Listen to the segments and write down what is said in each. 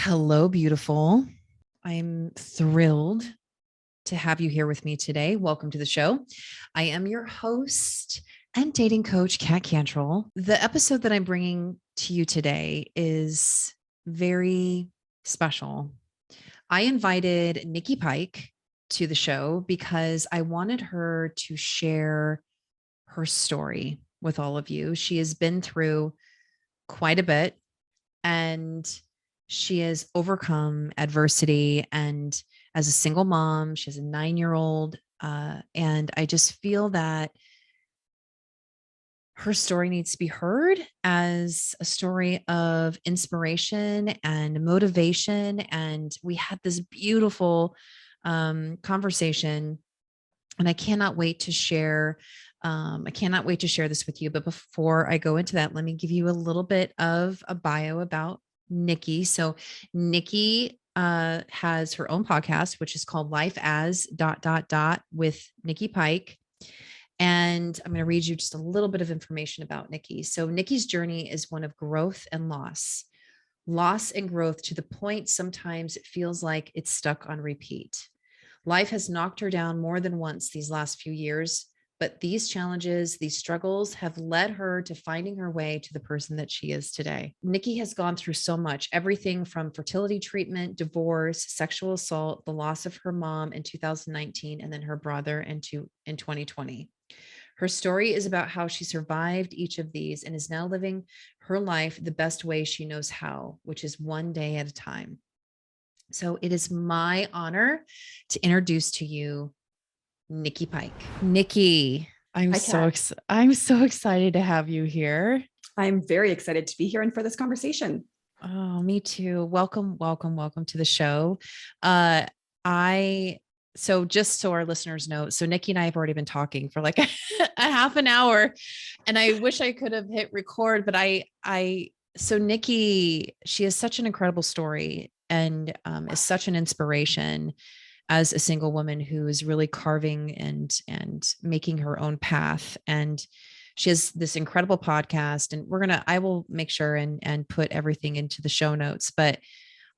Hello, beautiful. I'm thrilled to have you here with me today. Welcome to the show. I am your host and dating coach, Kat Cantrell. The episode that I'm bringing to you today is very special. I invited Nicki Pike to the show because I wanted her to share her story with all of you. She has been through quite a bit and she has overcome adversity. And as a single mom, she has a 9-year old. And I just feel that her story needs to be heard as a story of inspiration and motivation. And we had this beautiful conversation, and I cannot wait to share. I cannot wait to share this with you. But before I go into that, let me give you a little bit of a bio about Nicki. So Nicki has her own podcast, which is called Life as with Nicki Pike. And I'm going to read you just a little bit of information about Nicki. So Nicki's journey is one of growth and loss and growth to the point sometimes it feels like it's stuck on repeat. Life has knocked her down more than once these last few years, but these challenges, these struggles have led her to finding her way to the person that she is today. Nicki has gone through so much, everything from fertility treatment, divorce, sexual assault, the loss of her mom in 2019, and then her brother in 2020. Her story is about how she survived each of these and is now living her life the best way she knows how, which is one day at a time. So it is my honor to introduce to you Nicki Pike. Nicki, Hi, Kat. I'm so excited to have you here. I'm very excited to be here and for this conversation. Oh, me too. Welcome to the show. Uh, I so just so our listeners know, so Nicki and I have already been talking for like a half an hour, and I wish I could have hit record, but so Nicki, she has such an incredible story and is such an inspiration as a single woman who is really carving and making her own path. And she has this incredible podcast, and I will make sure and put everything into the show notes, but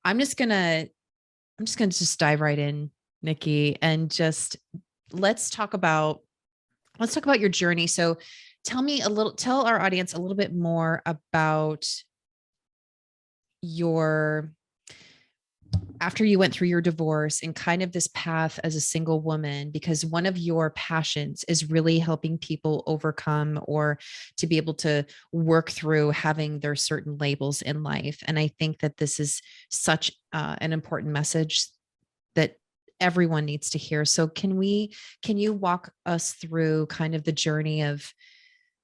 I'm just gonna just dive right in, Nicki, and just let's talk about your journey. So tell our audience a little bit more about your after you went through your divorce and kind of this path as a single woman, because one of your passions is really helping people overcome or to be able to work through having their certain labels in life. And I think that this is such an important message that everyone needs to hear. So can you walk us through kind of the journey of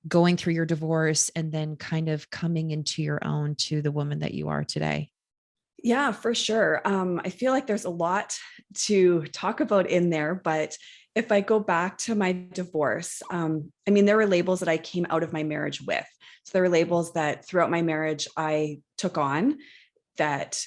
going through your divorce and then kind of coming into your own to the woman that you are today? Yeah, for sure. I feel like there's a lot to talk about in there, but if I go back to my divorce, there were labels that I came out of my marriage with. So there were labels that throughout my marriage I took on that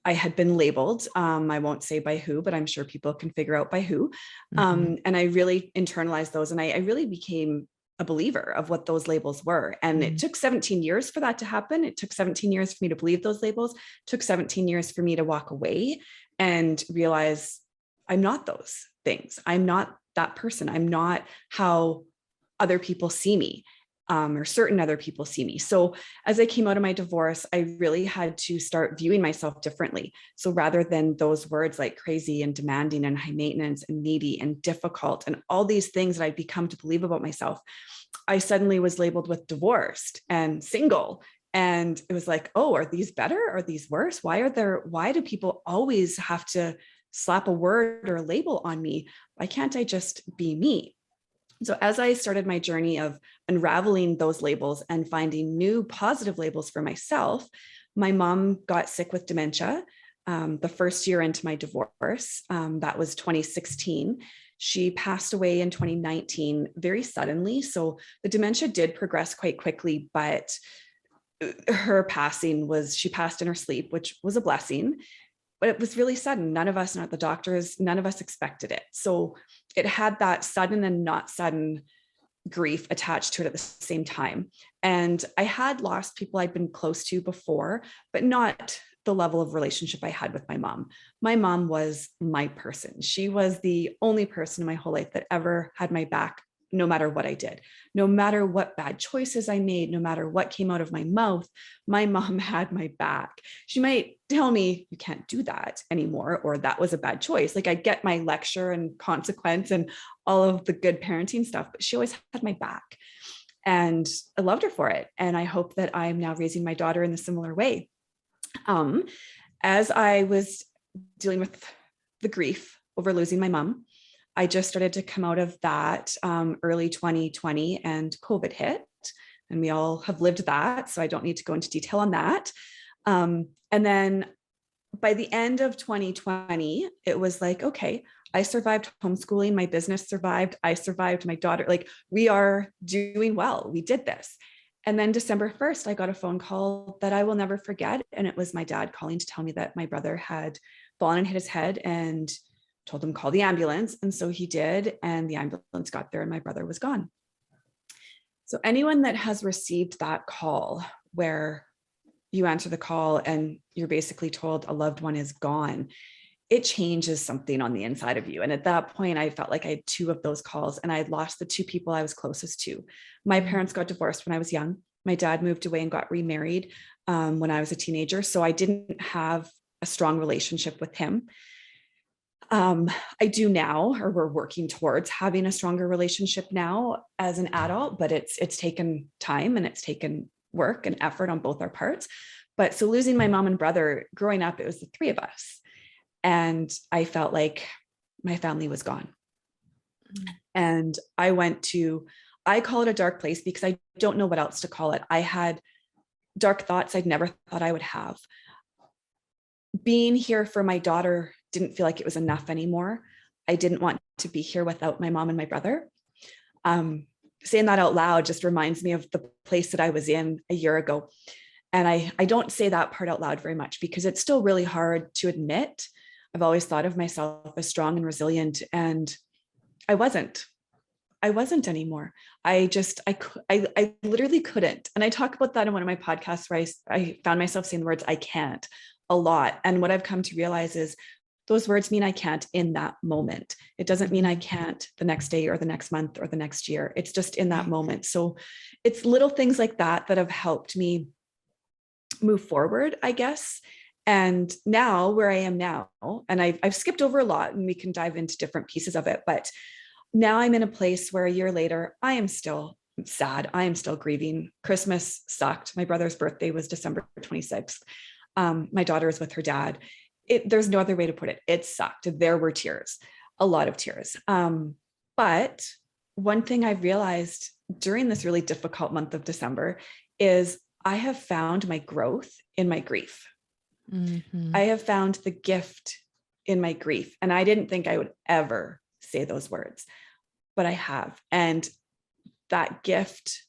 I had been labeled. I won't say by who, but I'm sure people can figure out by who. Mm-hmm. And I really internalized those, and I really became a believer of what those labels were. And it took 17 years for that to happen. It took 17 years for me to believe those labels. It took 17 years for me to walk away and realize I'm not those things. I'm not that person. I'm not how other people see me. Or certain other people see me. So as I came out of my divorce, I really had to start viewing myself differently. So rather than those words like crazy and demanding and high maintenance and needy and difficult and all these things that I'd become to believe about myself, I suddenly was labeled with divorced and single. And it was like, oh, are these better? Are these worse? Why do people always have to slap a word or a label on me? Why can't I just be me? So as I started my journey of unraveling those labels and finding new positive labels for myself, my mom got sick with dementia the first year into my divorce. That was 2016. She passed away in 2019 very suddenly. So the dementia did progress quite quickly, but she passed in her sleep, which was a blessing. But it was really sudden. None of us, not the doctors, none of us expected it. So it had that sudden and not sudden grief attached to it at the same time. And I had lost people I'd been close to before, but not the level of relationship I had with my mom. My mom was my person. She was the only person in my whole life that ever had my back, no matter what I did, no matter what bad choices I made, no matter what came out of my mouth. My mom had my back. She might tell me, you can't do that anymore, or that was a bad choice. Like I get my lecture and consequence and all of the good parenting stuff, but she always had my back. And I loved her for it. And I hope that I'm now raising my daughter in a similar way. As I was dealing with the grief over losing my mom, I just started to come out of that early 2020, and COVID hit, and we all have lived that. So I don't need to go into detail on that. And then by the end of 2020, it was like, okay, I survived homeschooling, my business survived, I survived, my daughter, like we are doing well. We did this. And then December 1st, I got a phone call that I will never forget. And it was my dad calling to tell me that my brother had fallen and hit his head, and told him call the ambulance. And so he did. And the ambulance got there and my brother was gone. So anyone that has received that call where you answer the call and you're basically told a loved one is gone, it changes something on the inside of you. And at that point, I felt like I had two of those calls, and I had lost the two people I was closest to. My parents got divorced when I was young. My dad moved away and got remarried when I was a teenager. So I didn't have a strong relationship with him. I do now, or we're working towards having a stronger relationship now as an adult, but it's taken time and it's taken work and effort on both our parts. But so losing my mom and brother growing up, it was the three of us. And I felt like my family was gone. And I call it a dark place because I don't know what else to call it. I had dark thoughts I'd never thought I would have. Being here for my daughter didn't feel like it was enough anymore. I didn't want to be here without my mom and my brother. Saying that out loud just reminds me of the place that I was in a year ago. And I don't say that part out loud very much because it's still really hard to admit. I've always thought of myself as strong and resilient, and I wasn't anymore. I literally couldn't. And I talk about that in one of my podcasts where I found myself saying the words, I can't, a lot. And what I've come to realize is those words mean I can't in that moment. It doesn't mean I can't the next day or the next month or the next year. It's just in that moment. So it's little things like that that have helped me move forward, I guess. And now where I am now, and I've skipped over a lot and we can dive into different pieces of it, but now I'm in a place where a year later, I am still sad. I am still grieving. Christmas sucked. My brother's birthday was December 26th. My daughter is with her dad. There's no other way to put it. It sucked. There were tears, a lot of tears. But one thing I've realized during this really difficult month of December is I have found my growth in my grief. Mm-hmm. I have found the gift in my grief. And I didn't think I would ever say those words, but I have. And that gift,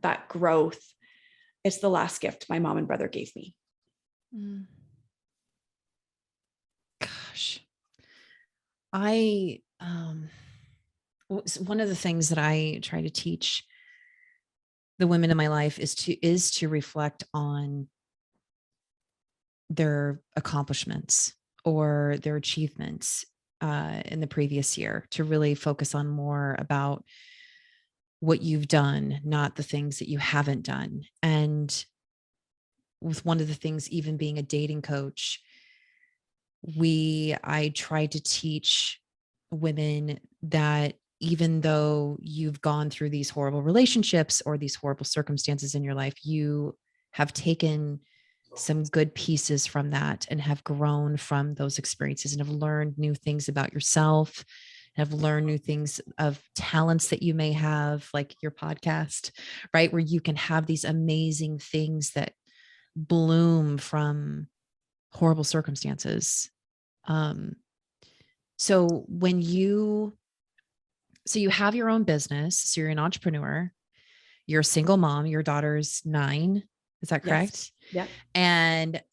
that growth, it's the last gift my mom and brother gave me. Gosh, one of the things that I try to teach the women in my life is to reflect on their accomplishments or their achievements in the previous year, to really focus on more about what you've done, not the things that you haven't done. And with one of the things, even being a dating coach, I try to teach women that even though you've gone through these horrible relationships or these horrible circumstances in your life, you have taken some good pieces from that and have grown from those experiences and have learned new things about yourself, have learned new things of talents that you may have, like your podcast, right? Where you can have these amazing things that bloom from horrible circumstances. So you have your own business, so you're an entrepreneur, you're a single mom, your daughter's 9. Is that correct? Yes. Yeah. And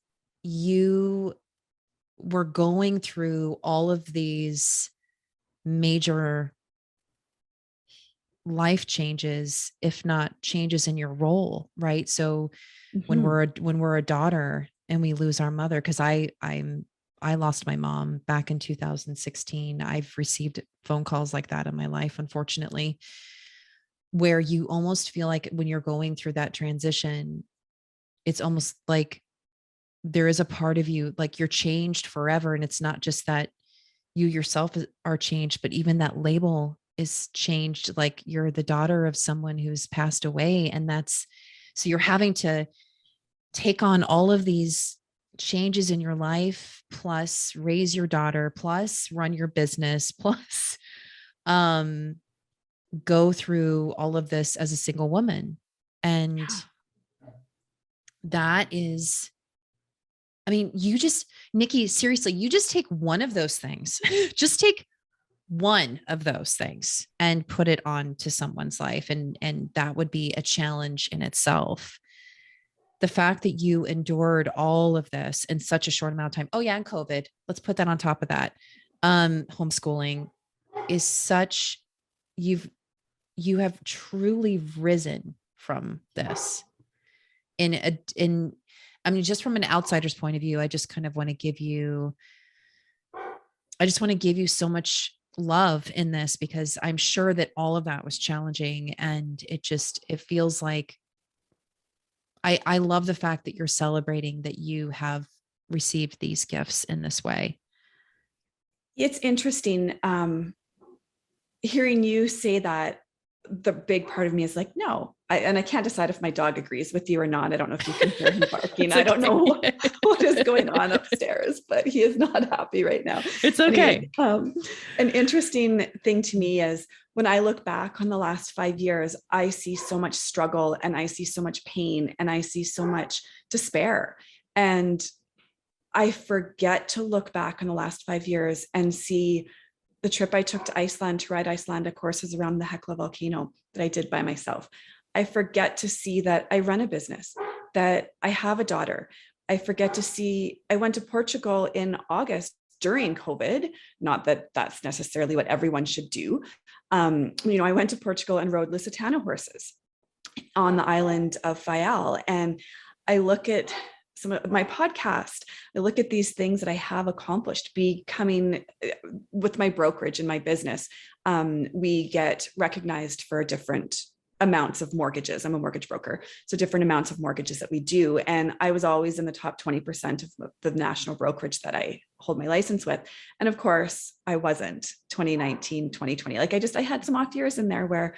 you were going through all of these major life changes, if not changes in your role, right? So when we're a daughter and we lose our mother. Cause I lost my mom back in 2016. I've received phone calls like that in my life, unfortunately, where you almost feel like when you're going through that transition, it's almost like there is a part of you, like you're changed forever. And it's not just that you yourself are changed, but even that label is changed. Like you're the daughter of someone who's passed away. And that's, so you're having to take on all of these changes in your life, plus raise your daughter, plus run your business, plus um, go through all of this as a single woman. And that is, I mean, you just, Nicki, seriously, you just take one of those things, just take one of those things and put it on to someone's life. And that would be a challenge in itself. The fact that you endured all of this in such a short amount of time. Oh yeah. And COVID, let's put that on top of that. Homeschooling is such, you've, you have truly risen from this in, I mean, just from an outsider's point of view, I just kind of want to give you, I just want to give you so much love in this, because I'm sure that all of that was challenging. And it just, it feels like I love the fact that you're celebrating that you have received these gifts in this way. It's interesting hearing you say that. The big part of me is like, no, and I can't decide if my dog agrees with you or not. I don't know if you can hear him barking. I don't know what is going on upstairs, but he is not happy right now. It's okay. Anyway, an interesting thing to me is when I look back on the last 5 years, I see so much struggle and I see so much pain and I see so much despair. And I forget to look back on the last 5 years and see the trip I took to Iceland to ride Icelandic horses around the Hekla volcano that I did by myself. I forget to see that I run a business, that I have a daughter. I forget to see, I went to Portugal in August during COVID, not that that's necessarily what everyone should do. I went to Portugal and rode Lusitano horses on the island of Faial. And I look at some of my podcast, I look at these things that I have accomplished, becoming with my brokerage and my business. We get recognized for different amounts of mortgages. I'm a mortgage broker. So different amounts of mortgages that we do. And I was always in the top 20% of the national brokerage that I hold my license with. And of course I wasn't 2019, 2020. Like I had some off years in there where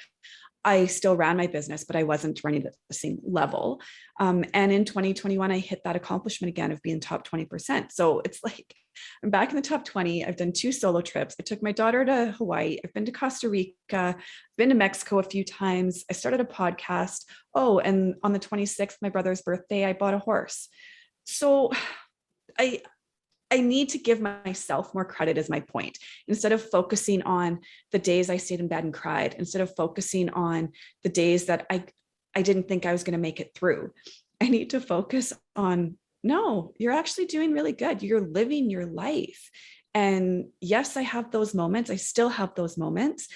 I still ran my business, but I wasn't running at the same level. And in 2021, I hit that accomplishment again of being top 20%. So it's like, I'm back in the top 20. I've done 2 solo trips. I took my daughter to Hawaii. I've been to Costa Rica. I've been to Mexico a few times. I started a podcast. Oh, and on the 26th, my brother's birthday, I bought a horse. So I need to give myself more credit is my point. Instead of focusing on the days I stayed in bed and cried, instead of focusing on the days that I didn't think I was going to make it through, I need to focus on, no, you're actually doing really good. You're living your life. And yes, I have those moments. I still have those moments.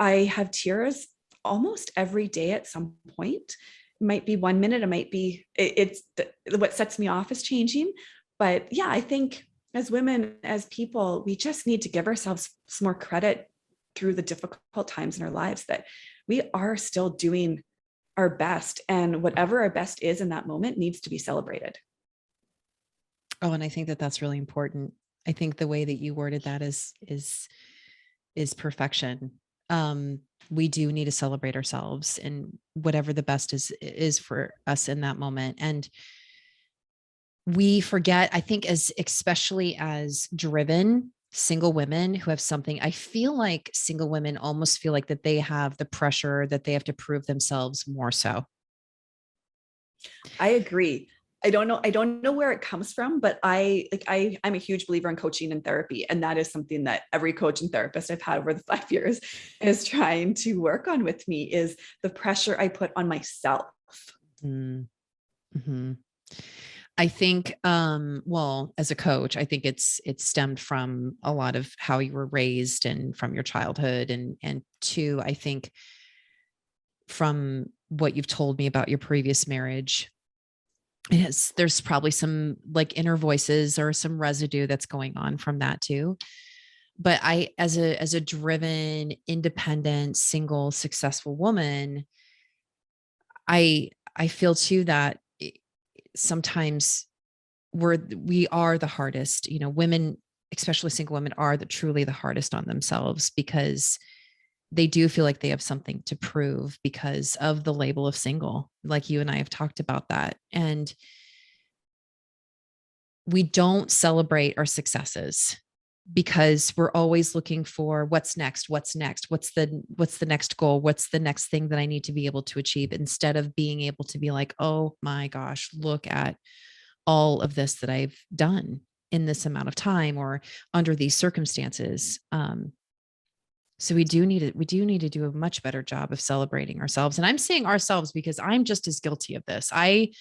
I have tears almost every day at some point. It might be 1 minute. It might be, it's what sets me off is changing. But yeah, I think as women, as people, we just need to give ourselves some more credit through the difficult times in our lives that we are still doing our best, and whatever our best is in that moment needs to be celebrated. Oh, and I think that that's really important. I think the way that you worded that is perfection. We do need to celebrate ourselves and whatever the best is for us in that moment. And we forget, I think, especially as driven single women who have something, I feel like single women almost feel like that they have the pressure that they have to prove themselves more so. I agree. I don't know where it comes from, but I'm a huge believer in coaching and therapy. And that is something that every coach and therapist I've had over the 5 years is trying to work on with me, is the pressure I put on myself. Mm-hmm. I think, well, as a coach, I think it's stemmed from a lot of how you were raised and from your childhood. And two, I think from what you've told me about your previous marriage, there's probably some like inner voices or some residue that's going on from that too. But I, as a driven, independent, single, successful woman, I feel too that sometimes we are the hardest, women, especially single women, are truly the hardest on themselves, because they do feel like they have something to prove because of the label of single, like you and I have talked about that. And we don't celebrate our successes because we're always looking for what's next, what's the next goal, what's the next thing that I need to be able to achieve, instead of being able to be like, oh my gosh, look at all of this that I've done in this amount of time or under these circumstances. So we do need to do a much better job of celebrating ourselves. And I'm saying ourselves because I'm just as guilty of this. I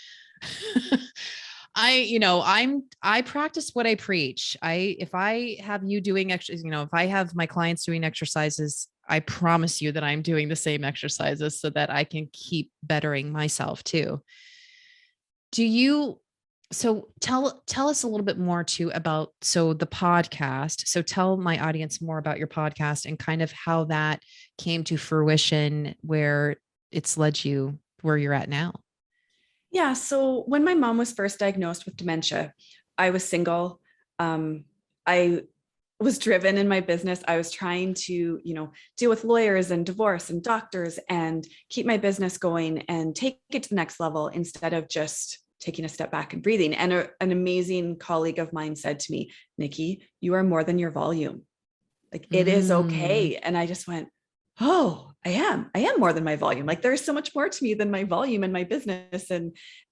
practice what I preach. If I have you doing if I have my clients doing exercises, I promise you that I'm doing the same exercises so that I can keep bettering myself too. Do you so tell us a little bit more too about the podcast. So tell my audience more about your podcast and kind of how that came to fruition, where it's led you where you're at now. Yeah. So when my mom was first diagnosed with dementia, I was single. I was driven in my business. I was trying to, deal with lawyers and divorce and doctors and keep my business going and take it to the next level instead of just taking a step back and breathing. And an amazing colleague of mine said to me, Nicki, you are more than your volume. Like it is Mm. okay. And I just went, oh, I am more than my volume. Like there's so much more to me than my volume and my business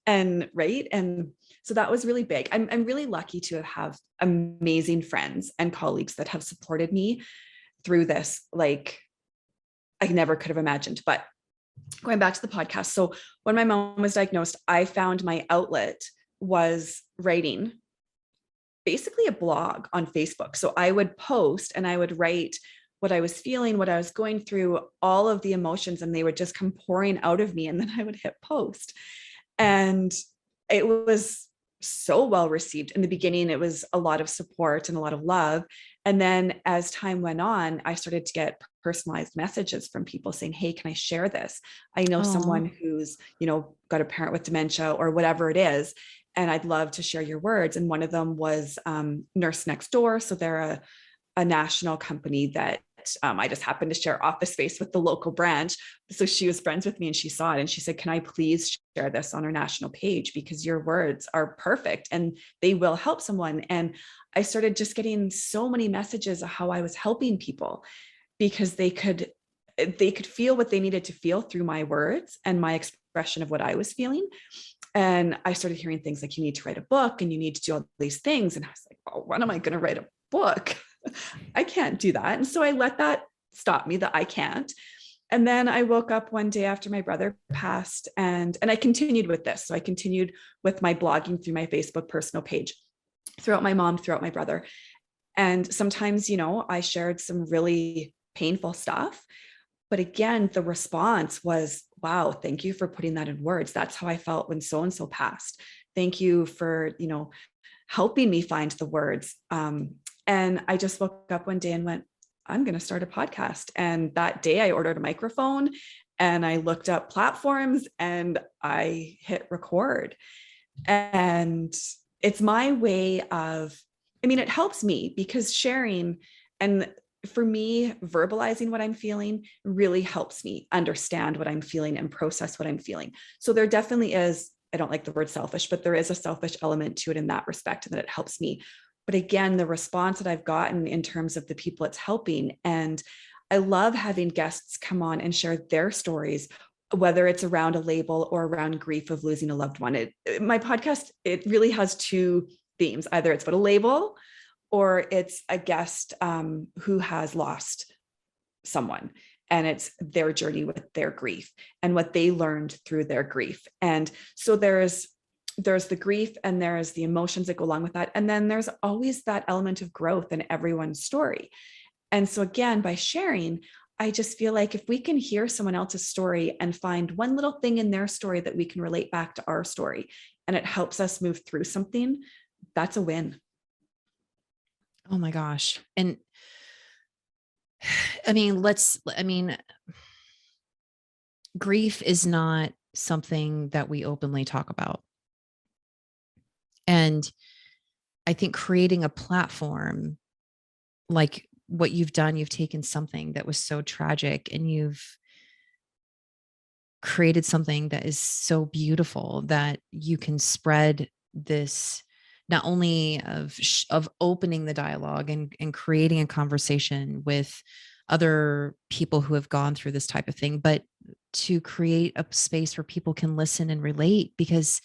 and right. And so that was really big. I'm really lucky to have amazing friends and colleagues that have supported me through this. Like I never could have imagined, but going back to the podcast. So when my mom was diagnosed, I found my outlet was writing, basically a blog on Facebook. So I would post and I would write what I was feeling, what I was going through, all of the emotions, and they would just come pouring out of me. And then I would hit post. And it was so well received. In the beginning, it was a lot of support and a lot of love. And then as time went on, I started to get personalized messages from people saying, hey, can I share this? I know someone Oh, who's, got a parent with dementia or whatever it is, and I'd love to share your words. And one of them was Nurse Next Door. So they're a national company that I just happened to share office space with the local branch. So she was friends with me and she saw it and she said, can I please share this on our national page? Because your words are perfect and they will help someone. And I started just getting so many messages of how I was helping people because they could feel what they needed to feel through my words and my expression of what I was feeling. And I started hearing things like, you need to write a book and you need to do all these things. And I was like, oh, when am I going to write a book? I can't do that. And so I let that stop me, that I can't. And then I woke up one day after my brother passed and I continued with this. So I continued with my blogging through my Facebook personal page, throughout my mom, throughout my brother. And sometimes, I shared some really painful stuff. But again, the response was, wow, thank you for putting that in words. That's how I felt when so and so passed. Thank you for, helping me find the words. And I just woke up one day and went, I'm going to start a podcast. And that day I ordered a microphone and I looked up platforms and I hit record. And it's my way of, it helps me because sharing and for me, verbalizing what I'm feeling really helps me understand what I'm feeling and process what I'm feeling. So there definitely is, I don't like the word selfish, but there is a selfish element to it in that respect, and that it helps me. But again, the response that I've gotten in terms of the people it's helping, and I love having guests come on and share their stories, whether it's around a label or around grief of losing a loved one. My podcast, it really has two themes. Either it's about a label or it's a guest who has lost someone and it's their journey with their grief and what they learned through their grief. And so there's the grief and there's the emotions that go along with that. And then there's always that element of growth in everyone's story. And so again, by sharing, I just feel like if we can hear someone else's story and find one little thing in their story that we can relate back to our story, and it helps us move through something, that's a win. Oh my gosh. And I mean, grief is not something that we openly talk about. And I think creating a platform like what you've done, you've taken something that was so tragic and you've created something that is so beautiful that you can spread this, not only of opening the dialogue and creating a conversation with other people who have gone through this type of thing, but to create a space where people can listen and relate. Because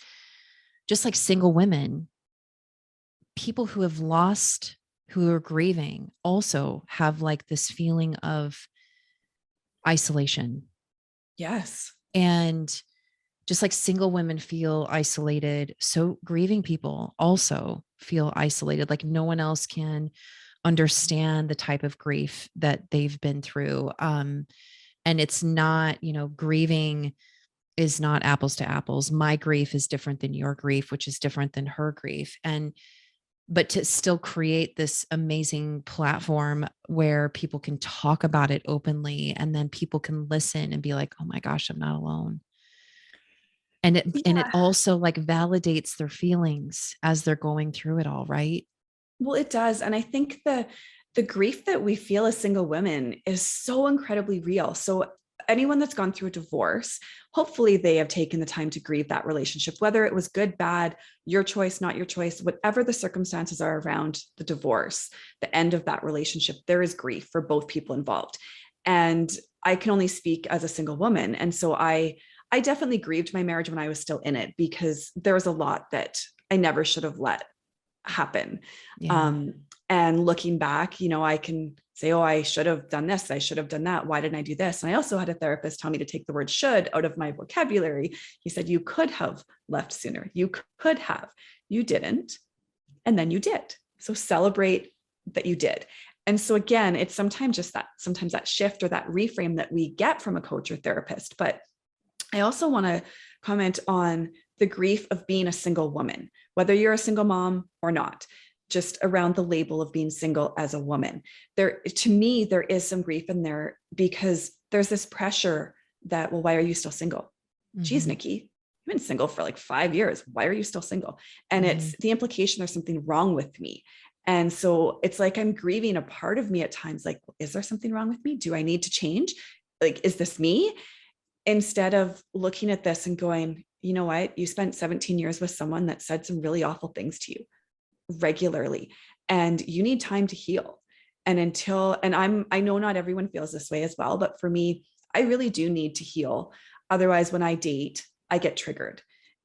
just like single women, people who have lost, who are grieving, also have like this feeling of isolation. Yes. And just like single women feel isolated, so grieving people also feel isolated. Like no one else can understand the type of grief that they've been through. And it's not, grieving is not apples to apples. My grief is different than your grief, which is different than her grief. But to still create this amazing platform where people can talk about it openly, and then people can listen and be like, oh my gosh, I'm not alone. And it Yeah. also like validates their feelings as they're going through it all, right? Well, it does. And I think the grief that we feel as single women is so incredibly real. So anyone that's gone through a divorce, hopefully they have taken the time to grieve that relationship, whether it was good, bad, your choice, not your choice, whatever the circumstances are around the divorce, the end of that relationship, there is grief for both people involved. And I can only speak as a single woman. And so I definitely grieved my marriage when I was still in it, because there was a lot that I never should have let happen. Yeah. Um, and looking back, I can say, oh, I should have done this. I should have done that. Why didn't I do this? And I also had a therapist tell me to take the word should out of my vocabulary. He said, you could have left sooner. You could have. You didn't. And then you did. So celebrate that you did. And so again, it's sometimes that shift or that reframe that we get from a coach or therapist. But I also want to comment on the grief of being a single woman, whether you're a single mom or not, just around the label of being single as a woman. To me, there is some grief in there, because there's this pressure that, well, why are you still single? Geez, Mm-hmm. Nicki, you've been single for like 5 years. Why are you still single? And Mm-hmm. it's the implication there's something wrong with me. And so it's like I'm grieving a part of me at times, like, is there something wrong with me? Do I need to change? Like, is this me? Instead of looking at this and going, you know what, you spent 17 years with someone that said some really awful things to you regularly, and you need time to heal. I know not everyone feels this way as well, but for me, I really do need to heal. Otherwise, when I date, I get triggered.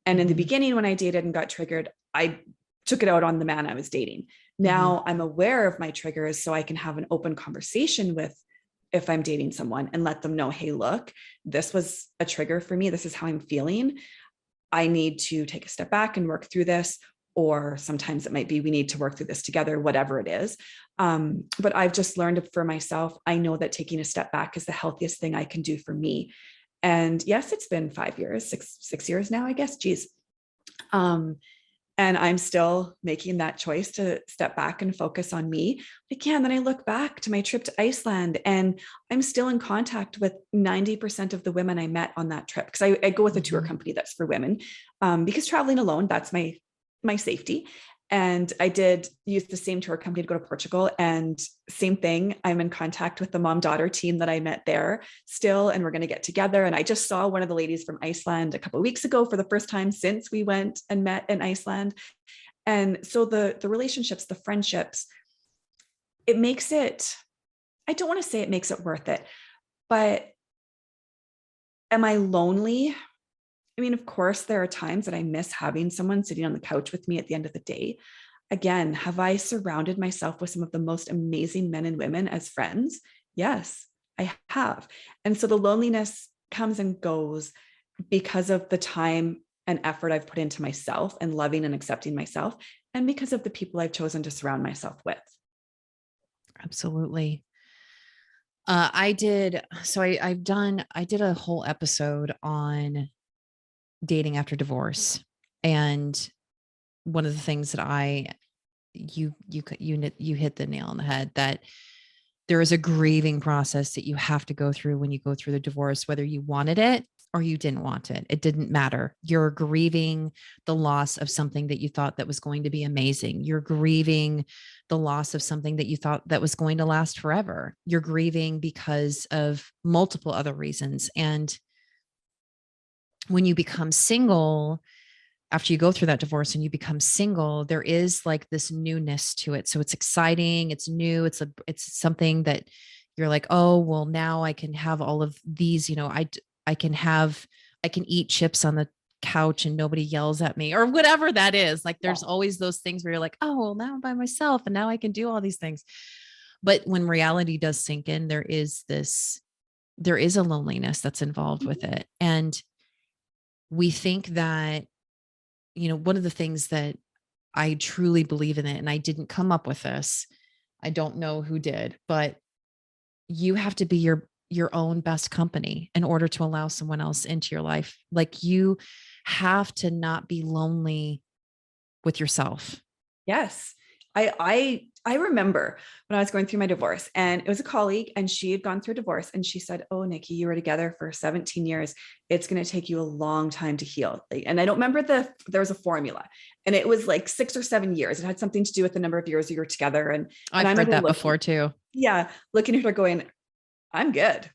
And in the Mm-hmm. beginning, when I dated and got triggered, I took it out on the man I was dating. Mm-hmm. Now I'm aware of my triggers, so I can have an open conversation with, if I'm dating someone, and let them know, hey, look, this was a trigger for me. This is how I'm feeling. I need to take a step back and work through this. Or sometimes it might be, we need to work through this together, whatever it is. But I've just learned for myself, I know that taking a step back is the healthiest thing I can do for me. And yes, it's been 5 years, six years now, I guess. Geez. And I'm still making that choice to step back and focus on me. Again, then I look back to my trip to Iceland, and I'm still in contact with 90% of the women I met on that trip, because I go with a tour Mm-hmm. company that's for women, because traveling alone, that's my safety. And I did use the same tour company to go to Portugal, and same thing. I'm in contact with the mom-daughter team that I met there still, and we're going to get together. And I just saw one of the ladies from Iceland a couple of weeks ago for the first time since we went and met in Iceland. And so the relationships, the friendships, it makes it, I don't want to say it makes it worth it, but am I lonely? I mean, of course, there are times that I miss having someone sitting on the couch with me at the end of the day. Again, have I surrounded myself with some of the most amazing men and women as friends? Yes, I have. And so the loneliness comes and goes because of the time and effort I've put into myself and loving and accepting myself, and because of the people I've chosen to surround myself with. Absolutely. I did. So I did a whole episode on dating after divorce. And one of the things that you hit the nail on the head, that there is a grieving process that you have to go through when you go through the divorce, whether you wanted it or you didn't want it. It didn't matter. You're grieving the loss of something that you thought that was going to be amazing. You're grieving the loss of something that you thought that was going to last forever. You're grieving because of multiple other reasons. And when you become single, after you go through that divorce and you become single, there is like this newness to it. So it's exciting, it's new, it's something that you're like, oh, well, now I can have all of these, I can have, I can eat chips on the couch and nobody yells at me or whatever that is. Like Yeah. there's always those things where you're like, oh, well, now I'm by myself and now I can do all these things. But when reality does sink in, there is a loneliness that's involved with it. And we think that, one of the things that I truly believe in it, and I didn't come up with this. I don't know who did, but you have to be your own best company in order to allow someone else into your life. Like you have to not be lonely with yourself. Yes. I remember when I was going through my divorce, and it was a colleague, and she had gone through a divorce, and she said, "Oh, Nikki, you were together for 17 years. It's going to take you a long time to heal." And I don't remember there was a formula, and it was like 6 or 7 years. It had something to do with the number of years you were together. And I I've heard remember that looking, before too. yeah, looking at her going, "I'm good."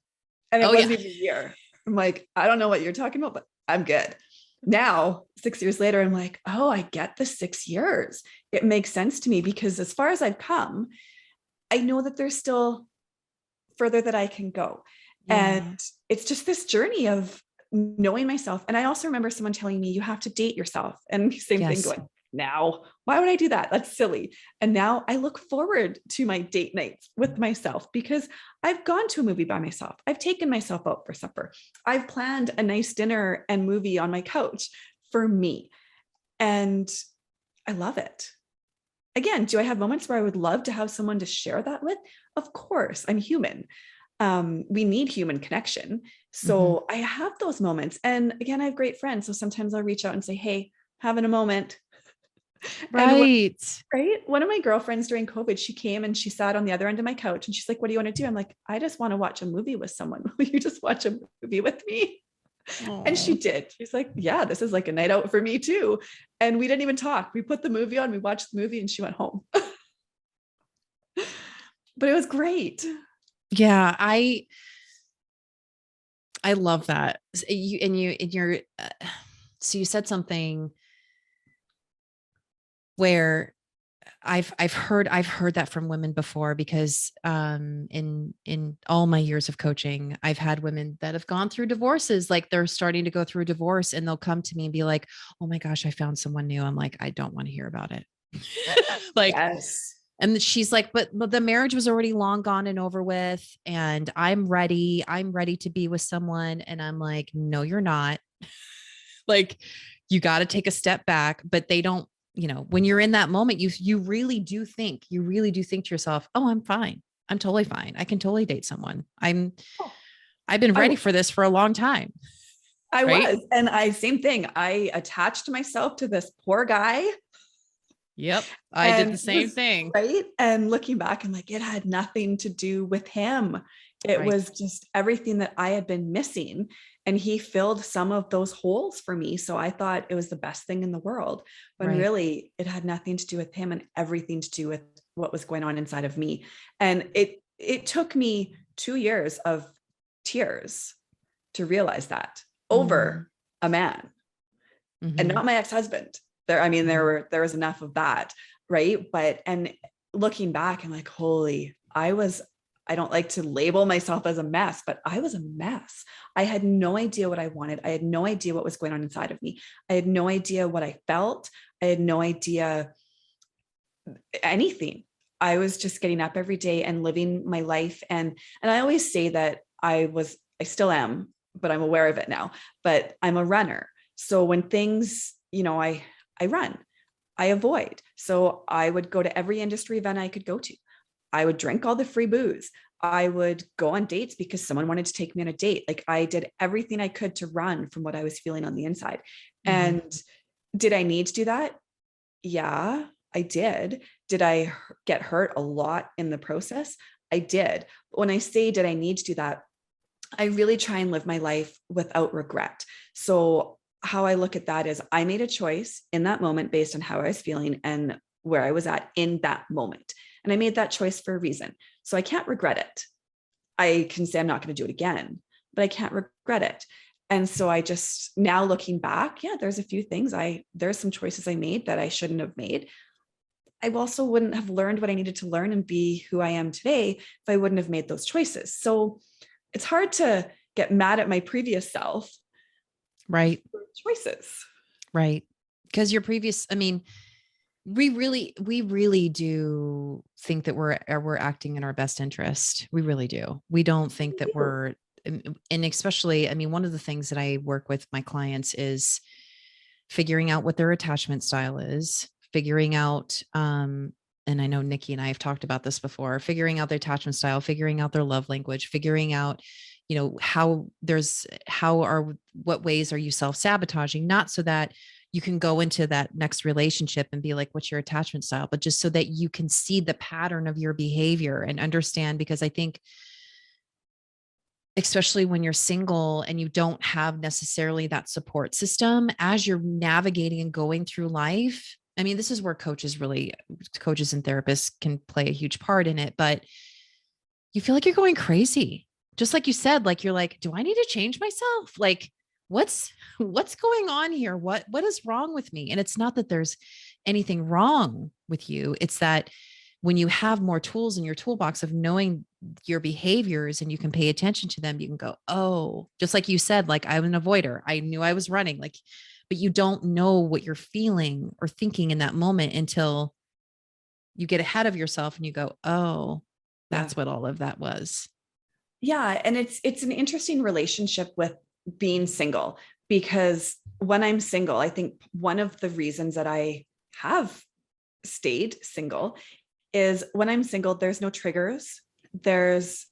And it Oh yeah. wasn't even a year. I'm like, I don't know what you're talking about, but I'm good. Now, 6 years later, I'm like, oh, I get the 6 years. It makes sense to me because as far as I've come, I know that there's still further that I can go. And Yeah. it's just this journey of knowing myself. And I also remember someone telling me you have to date yourself. And same thing Yes. going, now, why would I do that? That's silly. And now I look forward to my date nights with myself because I've gone to a movie by myself. I've taken myself out for supper. I've planned a nice dinner and movie on my couch for me. And I love it. Again, do I have moments where I would love to have someone to share that with? Of course, I'm human. We need human connection. Mhm. So I have those moments. And again, I have great friends. So sometimes I'll reach out and say, hey, having a moment. And Right. right, one of my girlfriends during COVID, she came and she sat on the other end of my couch and she's like, what do you want to do? I'm like, I just want to watch a movie with someone. Will you just watch a movie with me? And she Oh. did. She's like, yeah, this is like a night out for me too. And we didn't even talk. We put the movie on, we watched the movie, and she went home. But it was great. Yeah, I love that. You and you in your so you said something where I've heard that from women before because in all my years of coaching, I've had women that have gone through divorces, like they're starting to go through a divorce and they'll come to me and be like, "Oh my gosh, I found someone new." I'm like, "I don't want to hear about it." Like, Yes. and she's like, but the marriage was already long gone and over with and I'm ready. I'm ready to be with someone and I'm like, "No, you're not." Like you got to take a step back, but they don't, when you're in that moment, you really do think to yourself, oh, I'm fine. I'm totally fine. I can totally date someone. Oh, I've been I ready for this for a long time. I Right. was. And same thing. I attached myself to this poor guy Yep. I did the and same was thing. right. And looking back, I'm like, it had nothing to do with him. It Right. was just everything that I had been missing. And he filled some of those holes for me. So I thought it was the best thing in the world, when Right. really it had nothing to do with him and everything to do with what was going on inside of me. And it took me 2 years of tears to realize that Mm-hmm. over a man, and Mm-hmm. not my ex-husband. There, I mean, Mm-hmm. there was enough of that, right? But and looking back, I'm like, holy, I don't like to label myself as a mess, but I was a mess. I had no idea what I wanted. I had no idea what was going on inside of me. I had no idea what I felt. I had no idea anything. I was just getting up every day and living my life. And I always say that I still am, but I'm aware of it now, but I'm a runner. So when things, I run, I avoid. So I would go to every industry event I could go to. I would drink all the free booze. I would go on dates because someone wanted to take me on a date. Like I did everything I could to run from what I was feeling on the inside. Mhm. And did I need to do that? Yeah, I did. Did I get hurt a lot in the process? I did. But when I say, did I need to do that? I really try and live my life without regret. So, how I look at that is I made a choice in that moment based on how I was feeling and where I was at in that moment. And I made that choice for a reason. So, I can't regret it. I can say I'm not going to do it again, but I can't regret it. And so I just now looking back, yeah, there's a few things there's some choices I made that I shouldn't have made. I also wouldn't have learned what I needed to learn and be who I am today if I wouldn't have made those choices. So it's hard to get mad at my previous self Right. for choices. Right. Because your previous, I mean, we really do think that we're acting in our best interest. We really do. We don't think that we're, and especially, I mean, one of the things that I work with my clients is figuring out what their attachment style is, figuring out, and I know Nikki and I have talked about this before, figuring out their attachment style, figuring out their love language, figuring out, what ways are you self-sabotaging? Not so that you can go into that next relationship and be like, what's your attachment style? But just so that you can see the pattern of your behavior and understand, because I think, especially when you're single and you don't have necessarily that support system as you're navigating and going through life. I mean, this is where coaches and therapists can play a huge part in it, but you feel like you're going crazy. Just like you said, like you're like, do I need to change myself? Like, what's going on here? What is wrong with me? And it's not that there's anything wrong with you. It's that when you have more tools in your toolbox of knowing your behaviors and you can pay attention to them, you can go, oh, just like you said, like I'm an avoider. I knew I was running, like, but you don't know what you're feeling or thinking in that moment until you get ahead of yourself and you go, oh, Yeah. that's what all of that was. Yeah. And it's an interesting relationship with being single because when I'm single, I think one of the reasons that I have stayed single is when I'm single, there's no triggers. There's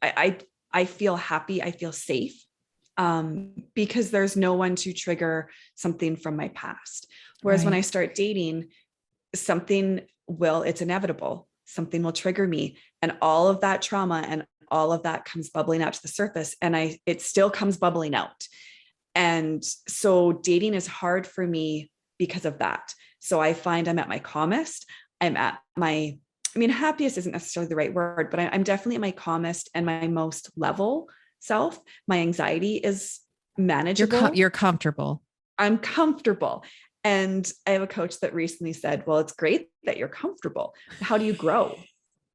I feel happy, I feel safe because there's no one to trigger something from my past. Whereas when I Right. start dating, it's inevitable. Something will trigger me, and all of that trauma and all of that comes bubbling out to the surface, and it still comes bubbling out. And so dating is hard for me because of that. So I find I'm at my calmest. I'm at my, I mean, happiest isn't necessarily the right word, but I'm definitely at my calmest and my most level self. My anxiety is manageable. You're comfortable. I'm comfortable. And I have a coach that recently said, well, it's great that you're comfortable. How do you grow?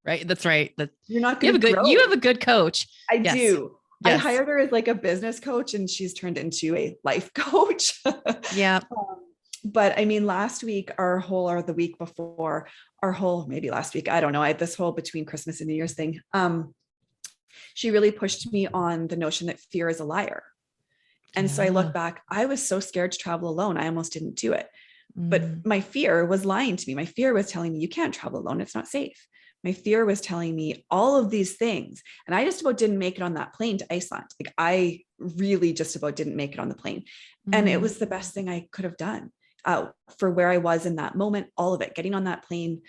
Right. That's right. That You're not you going have to a good, you have grow. a good coach. I Yes. do. I Yes. hired her as like a business coach and she's turned into a life coach. Yeah. But I mean, last week, or the week before, maybe last week, I don't know. I had this whole between Christmas and New Year's thing. She really pushed me on the notion that fear is a liar. And so I look Yeah. back, I was so scared to travel alone. I almost didn't do it. But Mm. my fear was lying to me. My fear was telling me, you can't travel alone. It's not safe. My fear was telling me all of these things. And I just about didn't make it on that plane to Iceland. Like I really just about didn't make it on the plane. And it Mm. was the best thing I could have done for where I was in that moment, all of it, getting on that plane.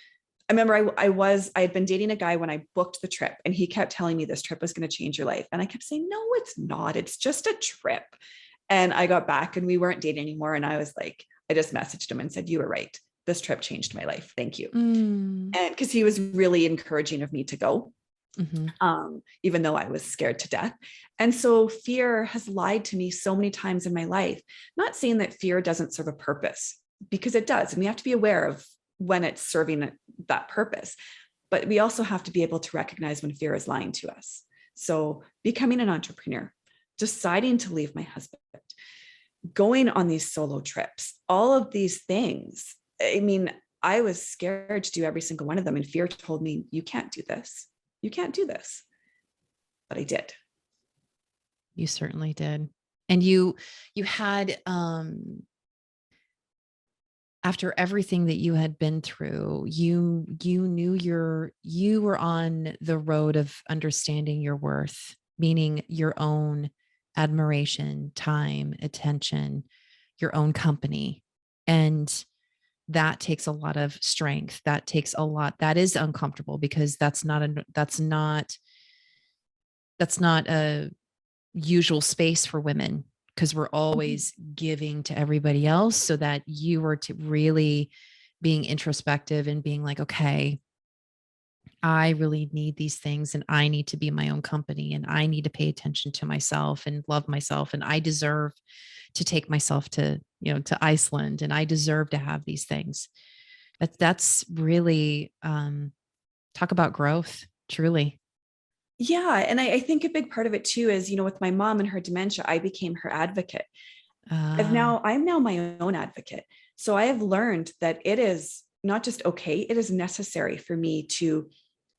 I remember I had been dating a guy when I booked the trip and he kept telling me this trip was going to change your life. And I kept saying, no, it's not. It's just a trip. And I got back and we weren't dating anymore. And I was like, I just messaged him and said, you were right. This trip changed my life. Thank you. Mm. And because he was really encouraging of me to go, Mm-hmm. even though I was scared to death. And so fear has lied to me so many times in my life. Not saying that fear doesn't serve a purpose, because it does. And we have to be aware of when it's serving that purpose. But we also have to be able to recognize when fear is lying to us. So becoming an entrepreneur, deciding to leave my husband, going on these solo trips, all of these things. I mean, I was scared to do every single one of them. And fear told me, you can't do this. You can't do this. But I did. You certainly did. And you had, after everything that you had been through, you knew you were on the road of understanding your worth, meaning your own admiration, time, attention, your own company. And that takes a lot of strength. That takes a lot. That is uncomfortable because that's not a usual space for women, because we're always giving to everybody else, so that you were to really being introspective and being like, okay, I really need these things and I need to be my own company and I need to pay attention to myself and love myself and I deserve to take myself to, to Iceland, and I deserve to have these things. That's really talk about growth, truly. Yeah. And I think a big part of it too is, with my mom and her dementia, I became her advocate. Uh, I'm now my own advocate. So I have learned that it is not just okay, it is necessary for me to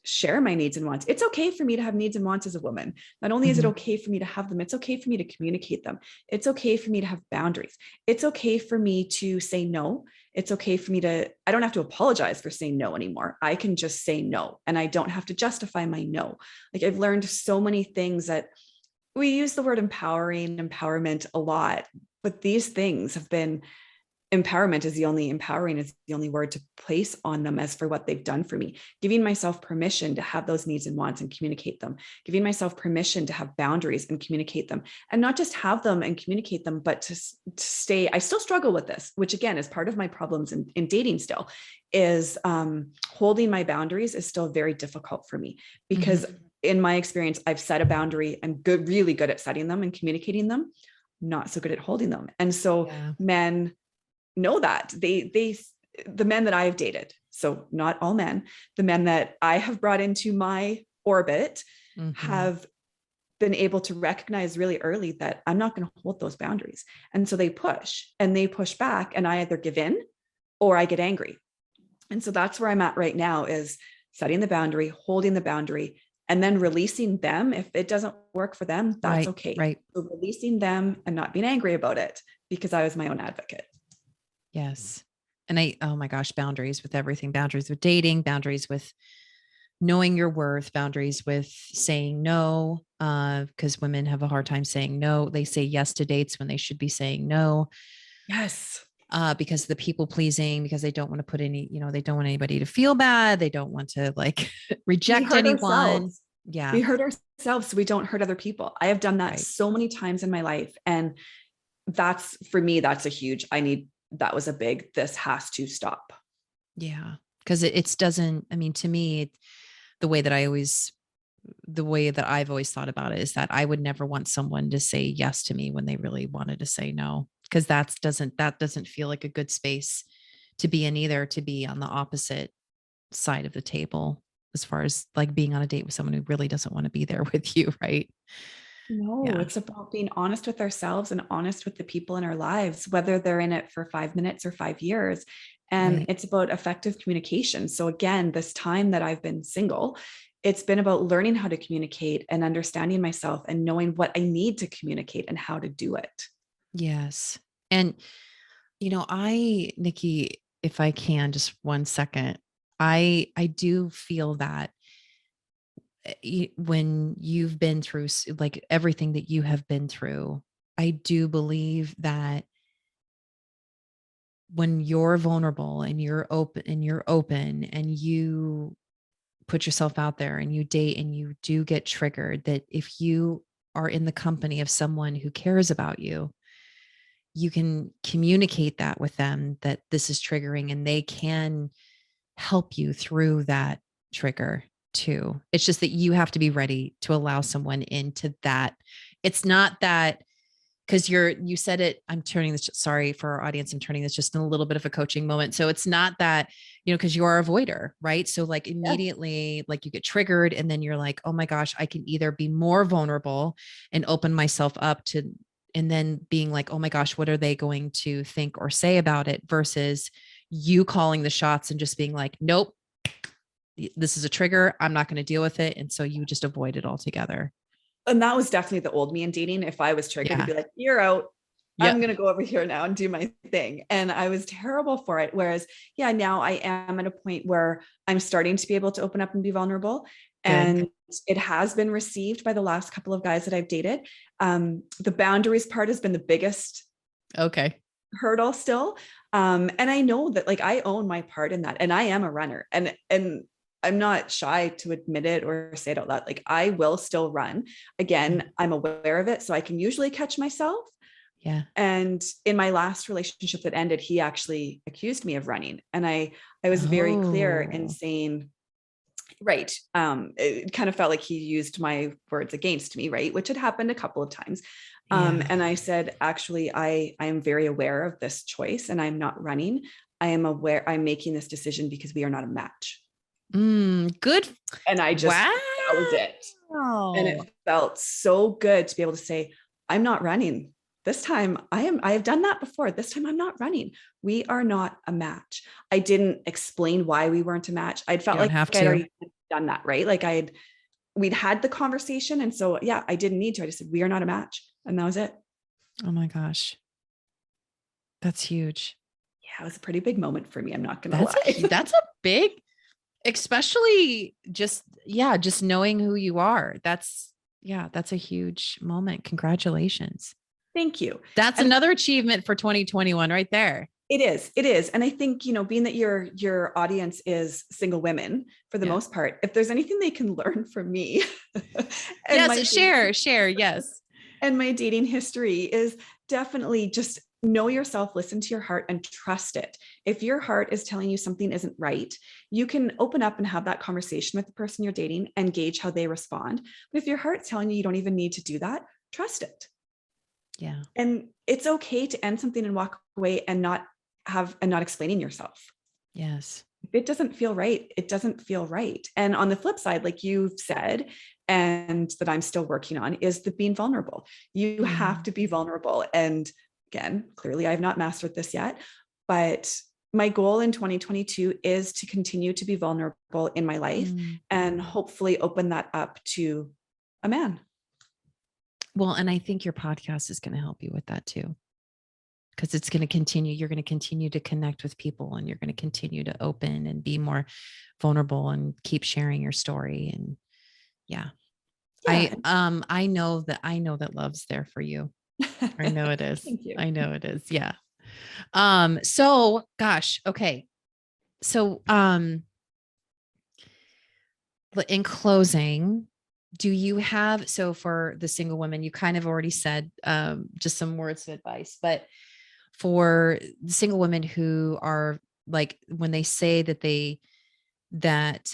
share my needs and wants. It's okay for me to have needs and wants as a woman. Not only is it mhm. okay for me to have them, it's okay for me to communicate them. It's okay for me to have boundaries. It's okay for me to say no. It's okay for me I don't have to apologize for saying no anymore. I can just say no and I don't have to justify my no. Like I've learned so many things that we use the word empowerment a lot, but these things have been empowering is the only word to place on them as for what they've done for me. Giving myself permission to have those needs and wants and communicate them, giving myself permission to have boundaries and communicate them, and not just have them and communicate them, but to stay. I still struggle with this, which again is part of my problems in dating still, is holding my boundaries is still very difficult for me because Mhm. in my experience, I've set a boundary. I'm really good at setting them and communicating them, not so good at holding them. And so Yeah. men know that the men that I have dated, so not all men, the men that I have brought into my orbit Mhm. have been able to recognize really early that I'm not going to hold those boundaries. And so they push back, and I either give in or I get angry. And so that's where I'm at right now, is setting the boundary, holding the boundary, and then releasing them. If it doesn't work for them, that's Right. okay. Right. So releasing them and not being angry about it because I was my own advocate. Yes. And oh my gosh, boundaries with everything, boundaries with dating, boundaries with knowing your worth, boundaries with saying no, because women have a hard time saying no. They say yes to dates when they should be saying no, Yes. because the people pleasing, because they don't want to put any, they don't want anybody to feel bad. They don't want to like We reject hurt anyone. ourselves. Yeah. We hurt ourselves so we don't hurt other people. I have done that Right. so many times in my life. And that's for me, that's a huge, that was a big, this has to stop. Yeah. Because it's doesn't, I mean, to me, the way that the way that I've always thought about it is that I would never want someone to say yes to me when they really wanted to say no, because that doesn't feel like a good space to be in either, to be on the opposite side of the table as far as like being on a date with someone who really doesn't want to be there with you, right? No, Yeah. it's about being honest with ourselves and honest with the people in our lives, whether they're in it for 5 minutes or 5 years. And Right. it's about effective communication. So, again, this time that I've been single, it's been about learning how to communicate and understanding myself and knowing what I need to communicate and how to do it. Yes. And Nikki, if I can, just 1 second, I do feel that when you've been through like everything that you have been through, I do believe that when you're vulnerable and you're open and you put yourself out there and you date and you do get triggered, that if you are in the company of someone who cares about you, you can communicate that with them, that this is triggering, and they can help you through that trigger too. It's just that you have to be ready to allow someone into that. It's not that, because you said it, I'm turning this, sorry for our audience, I'm turning this just in a little bit of a coaching moment. So it's not that, because you are a avoider, right? So like Yes. immediately, like you get triggered and then you're like, oh my gosh, I can either be more vulnerable and open myself up to, and then being like, oh my gosh, what are they going to think or say about it, versus you calling the shots and just being like, nope, this is a trigger, I'm not going to deal with it. And so you just avoid it altogether. And that was definitely the old me in dating. If I was triggered, to Yeah. be like, you're out. Yeah. I'm going to go over here now and do my thing. And I was terrible for it. Whereas, yeah, now I am at a point where I'm starting to be able to open up and be vulnerable. Good. And it has been received by the last couple of guys that I've dated. The boundaries part has been the biggest Okay. hurdle still. And I know that like I own my part in that, and I am a runner, and I'm not shy to admit it or say it out loud. Like I will still run. Again, I'm aware of it, so I can usually catch myself. Yeah. And in my last relationship that ended, he actually accused me of running, and I was very clear in Oh, saying, right. It kind of felt like he used my words against me, right? Which had happened a couple of times. yeah. And I said, actually, I am very aware of this choice, and I'm not running. I am aware I'm making this decision because we are not a match. Good. And I just, that was it. And Wow. it felt so good to be able to say, I'm not running. This time I have done that before. This time I'm not running. We are not a match. I didn't explain why we weren't a match. I'd You felt don't like have I'd to. already done that, right? Like we'd had the conversation. And so, yeah, I didn't need to. I just said, we are not a match. And that was it. Oh my gosh. That's huge. Yeah, it was a pretty big moment for me. I'm not going to That's lie. that's a big, especially just, yeah, just knowing who you are. That's a huge moment. Congratulations. Thank you. That's And another achievement for 2021 right there. it is. It is. And I think, being that your audience is single women for the Yeah. most part, if there's anything they can learn from me and Yes. Share. Yes. my dating history is definitely just know yourself, listen to your heart, and trust it. If your heart is telling you something isn't right, you can open up and have that conversation with the person you're dating and gauge how they respond. But if your heart's telling you you don't even need to do that, trust it. Yeah. And it's okay to end something and walk away and not explaining yourself. Yes. If it doesn't feel right, it doesn't feel right. And on the flip side, like you've said, and that I'm still working on, is the being vulnerable. You have to be vulnerable. And again, clearly I've not mastered this yet, but my goal in 2022 is to continue to be vulnerable in my life and hopefully open that up to a man. Well, and I think your podcast is going to help you with that too. Because it's going to continue, you're going to continue to connect with people, and you're going to continue to open and be more vulnerable and keep sharing your story. And yeah, Yeah. I know that love's there for you. I know it is. Thank you. I know it is. Yeah. So gosh, okay. So in closing, do you have, so for the single women, you kind of already said just some words of advice, but for the single women who are like, when they say that that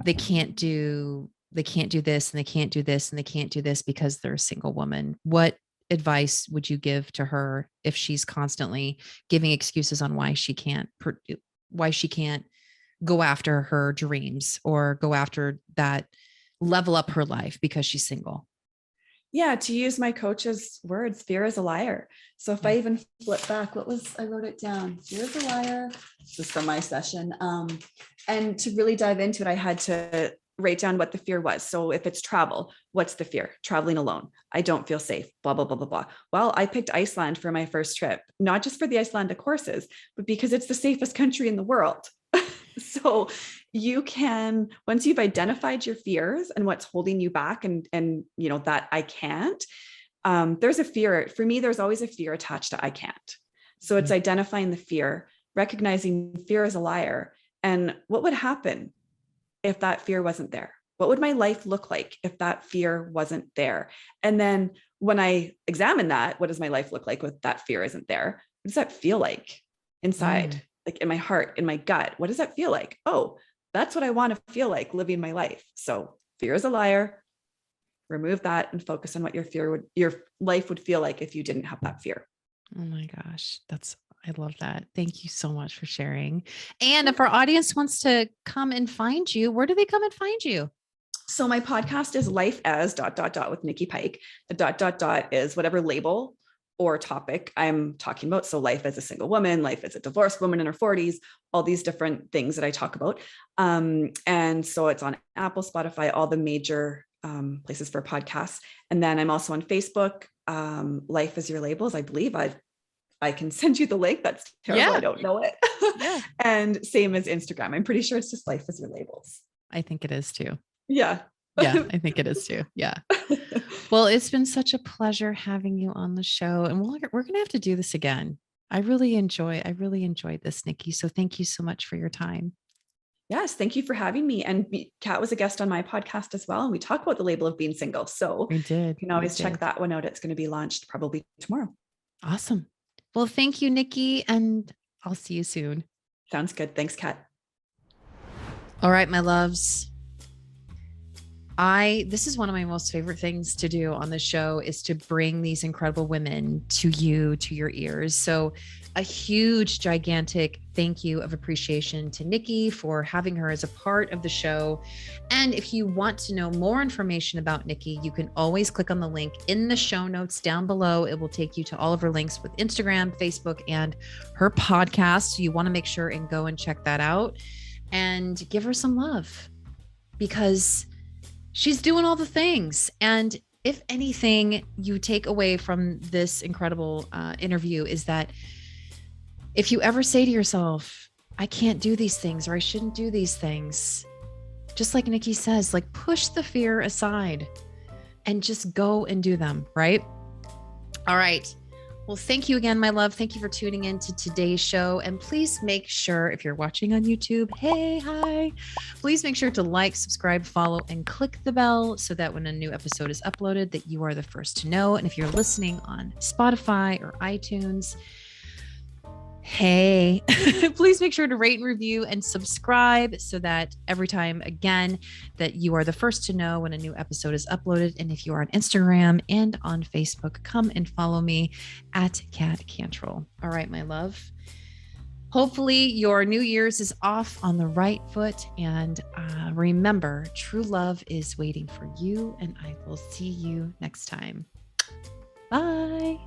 they can't do this, and they can't do this, and they can't do this because they're a single woman, what advice would you give to her if she's constantly giving excuses on why she can't go after her dreams or go after that, level up her life because she's single? Yeah, to use my coach's words, fear is a liar. So if Yeah. I even flip back, I wrote it down. Fear is a liar. This is from my session. And to really dive into it, I had to write down what the fear was. So if it's travel, what's the fear? Traveling alone. I don't feel safe, blah, blah, blah, blah, blah. Well, I picked Iceland for my first trip, not just for the Icelandic courses, but because it's the safest country in the world. So you can, once you've identified your fears and what's holding you back, and that I can't, there's a fear. For me, there's always a fear attached to I can't. So it's identifying the fear, recognizing fear is a liar. And what would happen if that fear wasn't there? What would my life look like if that fear wasn't there? And then when I examine that, what does my life look like with that fear isn't there? What does that feel like inside? Like in my heart, in my gut, what does that feel like? Oh, that's what I want to feel like living my life. So fear is a liar. Remove that and focus on what your life would feel like if you didn't have that fear. Oh my gosh. I love that. Thank you so much for sharing. And if our audience wants to come and find you, where do they come and find you? So my podcast is Life as ... with Nicki Pike. The ... is whatever label or topic I'm talking about. So life as a single woman, life as a divorced woman in her 40s, all these different things that I talk about. And so it's on Apple, Spotify, all the major places for podcasts. And then I'm also on Facebook, Life is Your Labels. I believe I can send you the link. That's terrible. Yeah. I don't know it. Yeah. And same as Instagram. I'm pretty sure it's just Life is Your Labels. I think it is too. Yeah. Yeah, I think it is too. Yeah. Well, it's been such a pleasure having you on the show, and we're going to have to do this again. I really enjoyed this, Nicki. So thank you so much for your time. Yes, thank you for having me. And Kat was a guest on my podcast as well. And we talk about the label of being single. So We did. you can always check that one out. It's going to be launched probably tomorrow. Awesome. Well, thank you, Nicki, and I'll see you soon. Sounds good. Thanks, Kat. All right, my loves. This is one of my most favorite things to do on the show is to bring these incredible women to you, to your ears. So a huge, gigantic thank you of appreciation to Nicki for having her as a part of the show. And if you want to know more information about Nicki, you can always click on the link in the show notes down below. It will take you to all of her links with Instagram, Facebook, and her podcast. So you want to make sure and go and check that out and give her some love, because she's doing all the things. And if anything you take away from this incredible interview is that if you ever say to yourself, I can't do these things, or I shouldn't do these things, just like Nicki says, like push the fear aside and just go and do them, right? All right. Well, thank you again, my love. Thank you for tuning in to today's show. And please make sure, if you're watching on YouTube, hey, hi, please make sure to like, subscribe, follow, and click the bell so that when a new episode is uploaded, that you are the first to know. And if you're listening on Spotify or iTunes, hey, please make sure to rate and review and subscribe so that every time, again, that you are the first to know when a new episode is uploaded. And if you are on Instagram and on Facebook, come and follow me at Kat Cantrell. All right, my love. Hopefully your New Year's is off on the right foot. And remember, true love is waiting for you. And I will see you next time. Bye.